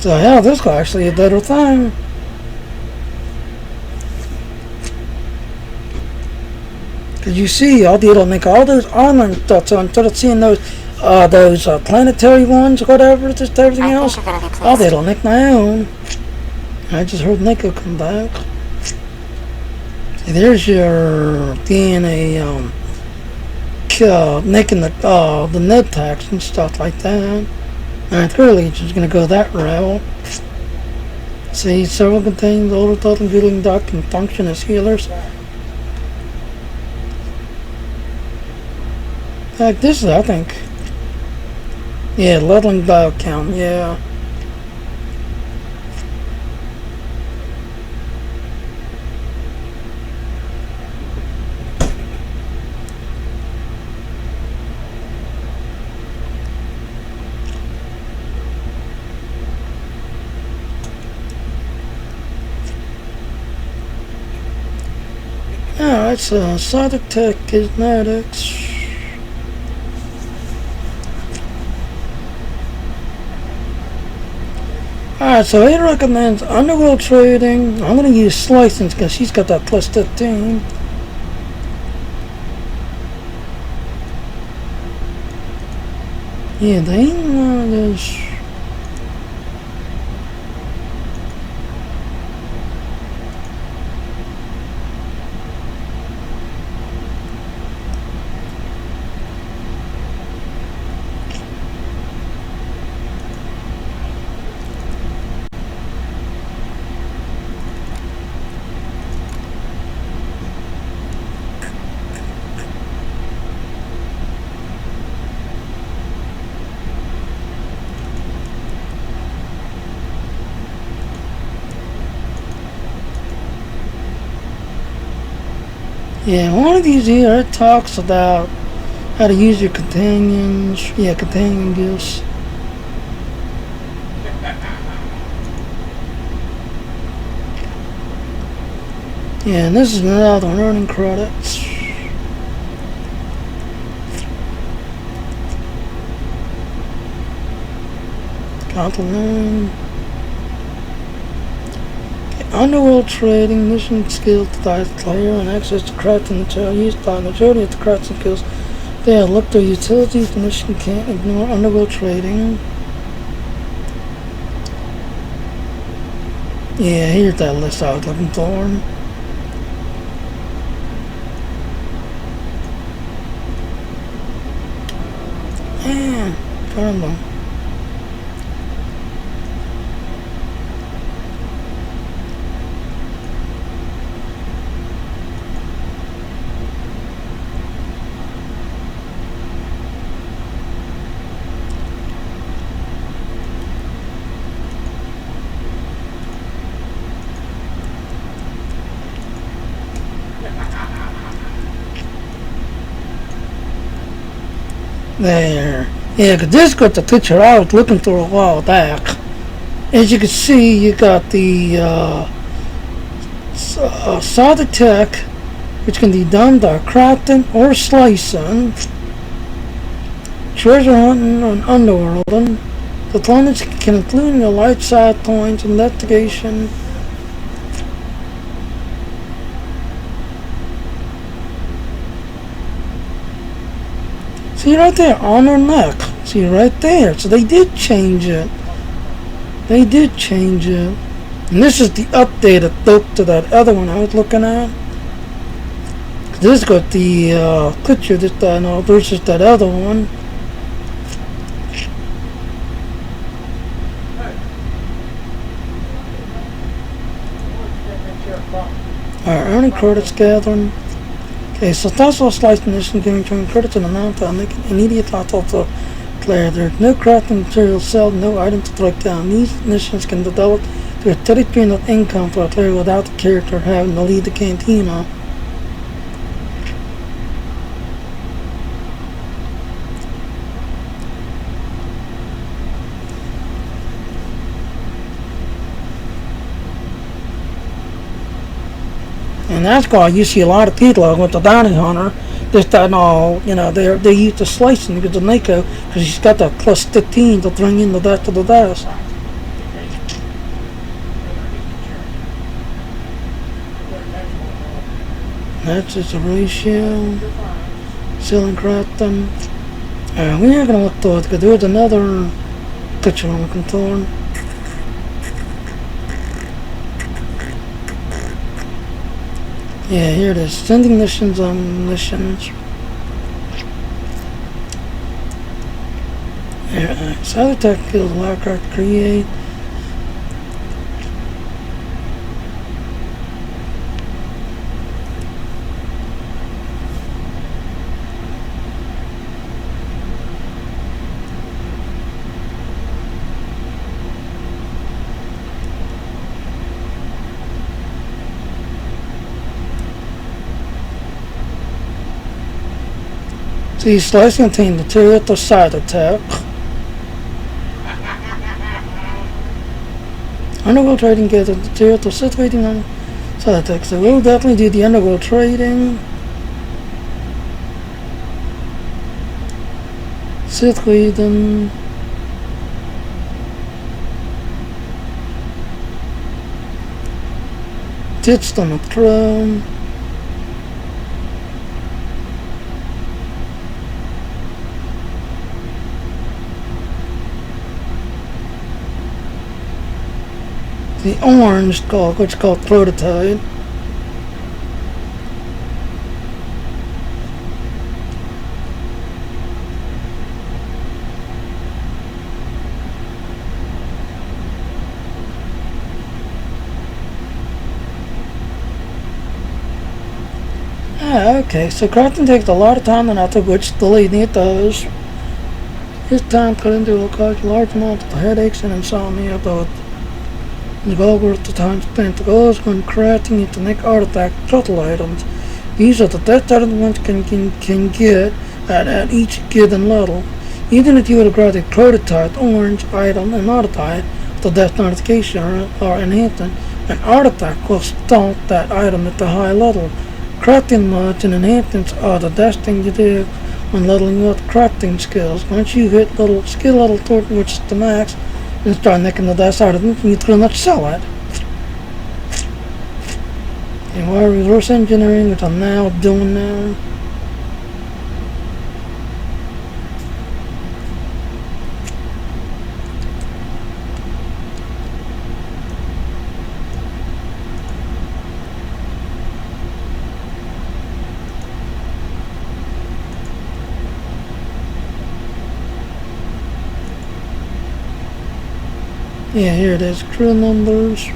So yeah, this guy actually a better thing. Cause you see, I'll be able to make all those armor stuff. So instead of seeing those planetary ones, whatever, just everything else, I'll be able to make my own. I just heard Nico come back. See, there's your DNA, making the net packs and stuff like that. And clearly, it's just gonna go that route. See, several contain older total healing duck can function as healers. Like this is, I think. Yeah, leveling bio count, yeah. Alright, so Sonic Tech Kinetics. Alright, so he recommends underworld trading. I'm gonna use Slicing because she's got that plus 15. Yeah, they ain't one of those. Yeah, one of these here, it talks about how to use your companions. Yeah, companion gifts. Yeah, and this is another one, earning credits. Compliment. Underworld trading, mission skills to die player, and access to crafting material used by the majority of the crafting skills. They look through utilities, the mission can't ignore underworld trading. Yeah, here's that list I was looking for. Man, found them. There. Yeah, because this got the picture I was looking for a while back. As you can see, you got the solid tech, which can be done by crafting or slicing, treasure hunting and underworlding. The planets can include the light side points, investigation. See right there, on her neck. See right there. So they did change it. They did change it. And this is the updated look to that other one I was looking at. This got the picture that versus that other one. Alright, earning credits gathering. Okay, so that's all slicing mission giving turn credits and amount to make an immediate lot of the player. There's no crafting materials sold, no items to break down. These missions can develop to a steady stream of income for a player without the character having to leave the cantina. And that's why you see a lot of people with the bounty hunter, just that all, they use the slicing because of Nico, because he's got that plus 15 to bring in the best of the best. That's just a ratio. Selling crafting. We're gonna look through it because there's another picture I'm looking for. Yeah, here it is. Sending missions on missions. Here, Side attack kills Wildcard create. See, slice contain the turret or side attack. Underworld trading gets the turret or set rating on side attack. So we'll definitely do the underworld trading. Sith Raiden. Tits on the throne. The orange dog, which is called Prototype. Okay, so crafting takes a lot of time and after which deleting it does. This time cut into will cause a large amount of headaches and insomnia, but the goal worth the time spent. The goal is when crafting it to make artifact total items. These are the best items one can get at each given level. Even if you would have grabbed a prototype, orange item, and artifact, the death notification or enhancement, an artifact will stomp that item at the high level. Crafting mods and enhancements are the best thing you do when leveling up crafting skills. Once you hit skill level 30, which is the max, and start making the best items, you pretty much sell it. And while reverse engineering, which I'm now doing now. Yeah, here it is, crew numbers.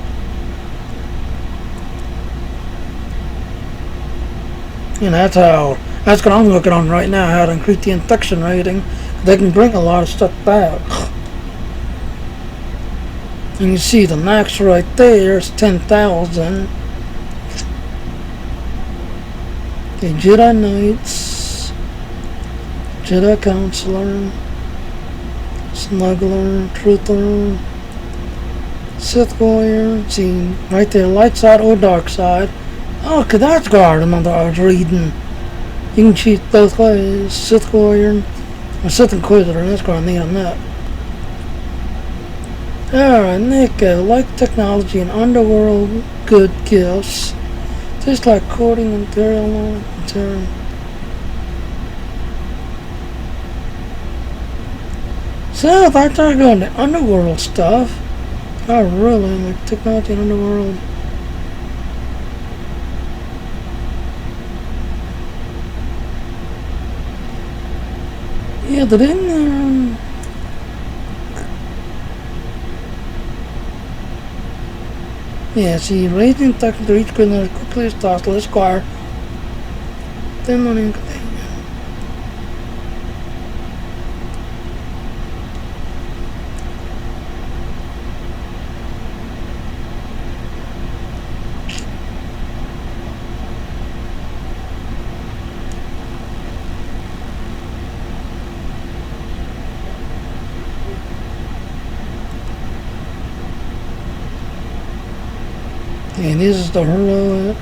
And that's what I'm looking on right now, how to increase the infection rating. They can bring a lot of stuff back. And you see the max right there is 10,000. Okay, Jedi Knights, Jedi Counselor, Smuggler, Truther, Sith Warrior, see right there, light side or dark side. Oh, okay, that's guard, another I was reading. You can cheat both ways, Sith Warrior or Sith Inquisitor, that's what I need on that. Alright, Nico, like technology and underworld good gifts. Just like courting Imperial material. So if I start going to underworld stuff, I really like technology and underworld. Yeah, but in yeah, see, raising infection to each criminal as quickly as possible, Esquire. Then money. And this is the heroic.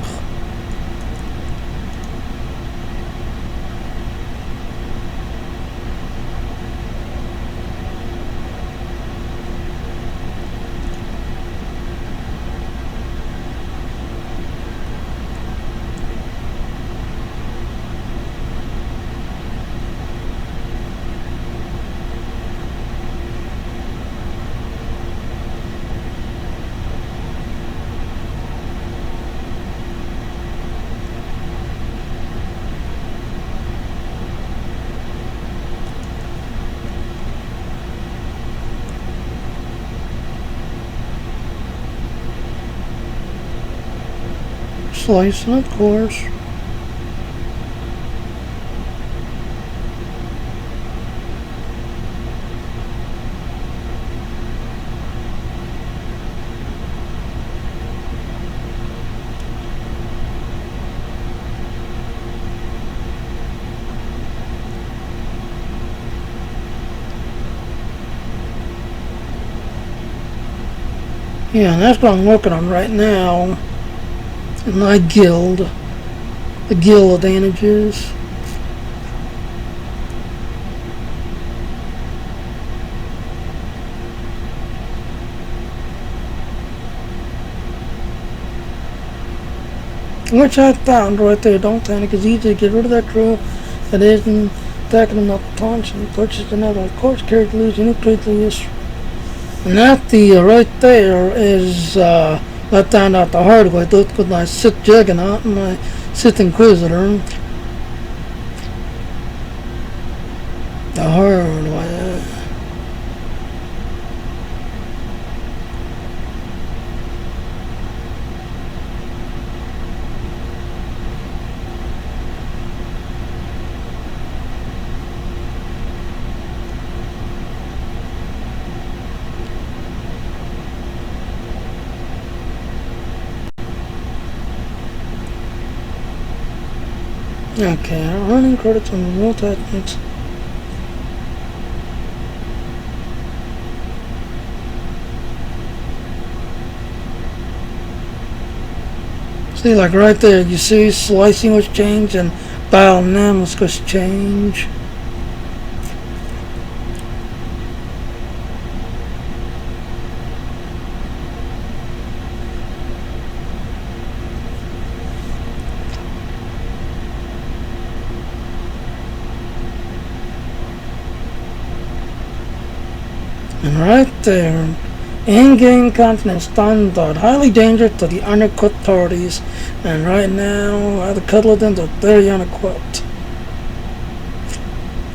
Slicing, of course. Yeah, and that's what I'm working on right now. In my guild. The guild advantages. Which I found right there, don't panic, it's easy to get rid of that crew that isn't attacking enough taunts and purchase another. Of course, character lose any previous. And that right there is I found out the hard way with my Sith Juggernaut and my Sith Inquisitor. The hard way. Okay, running credits on remote techniques. See, like right there, you see slicing was changed and biodynamics was changed. And right there, in-game content standard, highly dangerous to the unequipped parties, and right now, the couple of them are very unequipped.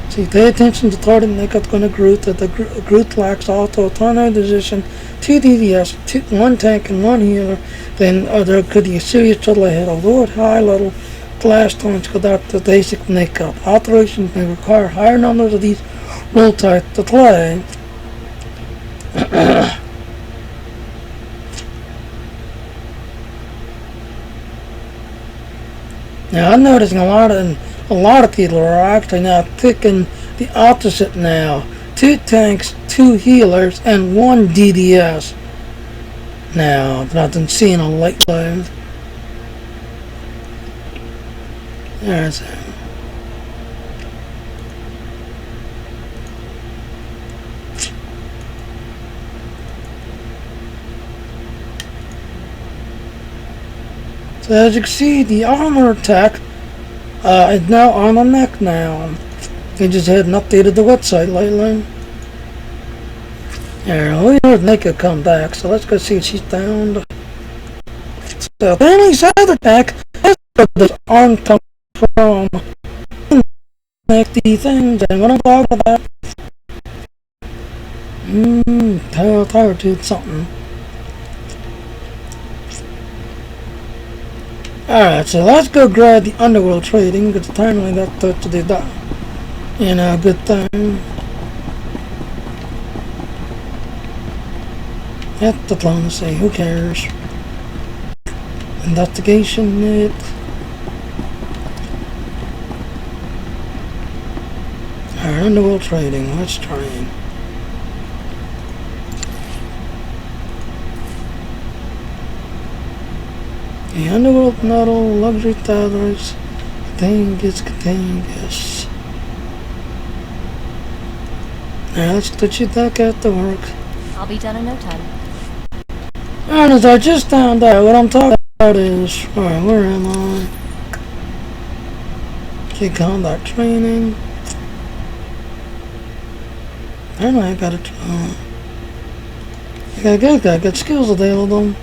See, pay attention to target makeup on a group that the group lacks auto autonomy position, 2 DDS, 1 tank and 1 healer, then there could be a serious trouble ahead. Although at high level, class points without the basic makeup. Alterations may require higher numbers of these role types to play. Now I'm noticing a lot of people are actually now picking the opposite now. 2 tanks, 2 healers, and 1 DDS. Now that I've been seeing a lately. There's it. So as you can see, the armor attack is now on the neck now. They just hadn't updated the website lately. There, we heard Nika come back, so let's go see what she's found. So, any side attack, that's where the arm comes from. Make the things, and when I'm talking about power tooth something. Alright, so let's go grab the underworld trading, because apparently that's to do that. You know, good thing. At diplomacy, who cares? Investigation, it. Alright, underworld trading, let's trade. The underworld metal, luxury towers, contagious. Now let's put you back at the work. I'll be done in no time. And as I just found out, what I'm talking about is, alright, where am I? Okay, combat training. Apparently I got it. I got skills available.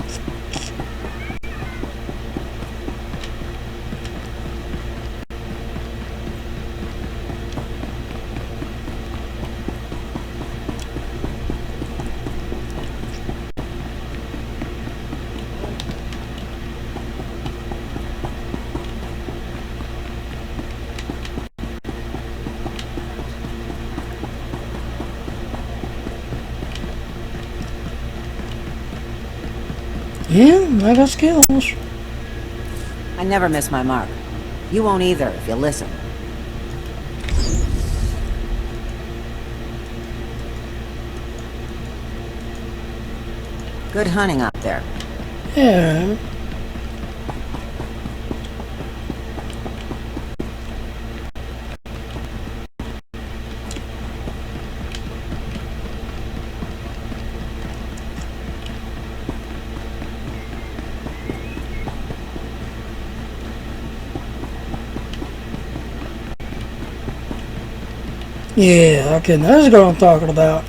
Yeah, I got skills. I never miss my mark. You won't either if you listen. Good hunting out there. Yeah. Yeah, okay, that's what I'm talking about.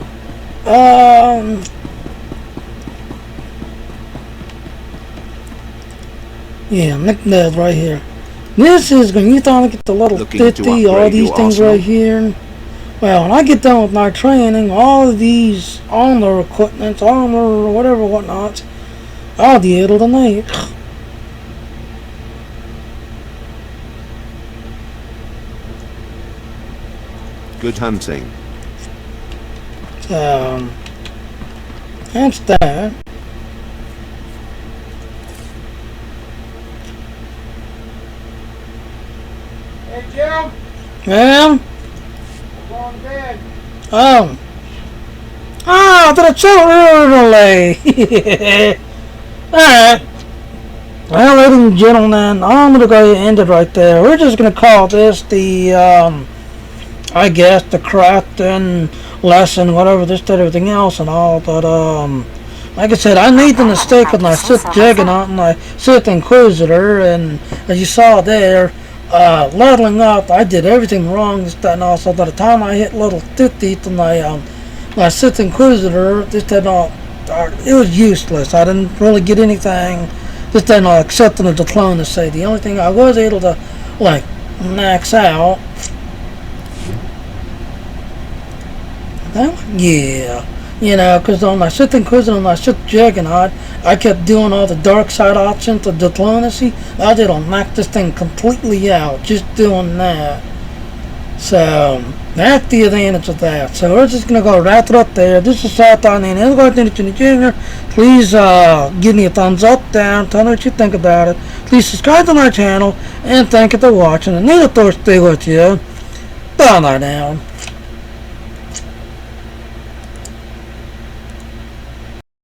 Yeah, McNabb right here. This is when you thought I get the level Looking to 50, all upgrade these your things arsenal? right here. Well, when I get done with my training, all of these armor equipment, armor or whatever whatnot, I'll be able to make. Good hunting. That's that. Hey, Jim. Well, I'm going to bed. oh. Ah, did I tell early? Alright. Well, ladies and gentlemen, I'm gonna go ahead and end it right there. We're just gonna call this the, I guess, the crafting lesson, whatever, this, that, everything else and all, but, like I said, I made the mistake with my Sith Juggernaut and my Sith Inquisitor, and as you saw there, leveling up, I did everything wrong, this, that, and all, so by the time I hit level 50 to my Sith Inquisitor, this, that, and all, it was useless. I didn't really get anything, this, that, and all, except in the diplomacy. The only thing I was able to, like, max out, yeah, you know, because on my Sith Inquisitor and my Sith Juggernaut, I kept doing all the dark side options, the diplomacy. I did knock this thing completely out, just doing that. So, that's the advantage of that. So, we're just going to go wrap it up there. This is SWTOR, and Jr. Please give me a thumbs up, down, tell me what you think about it. Please subscribe to my channel, and thank you for watching. And may the Thor stay with you. Bye now.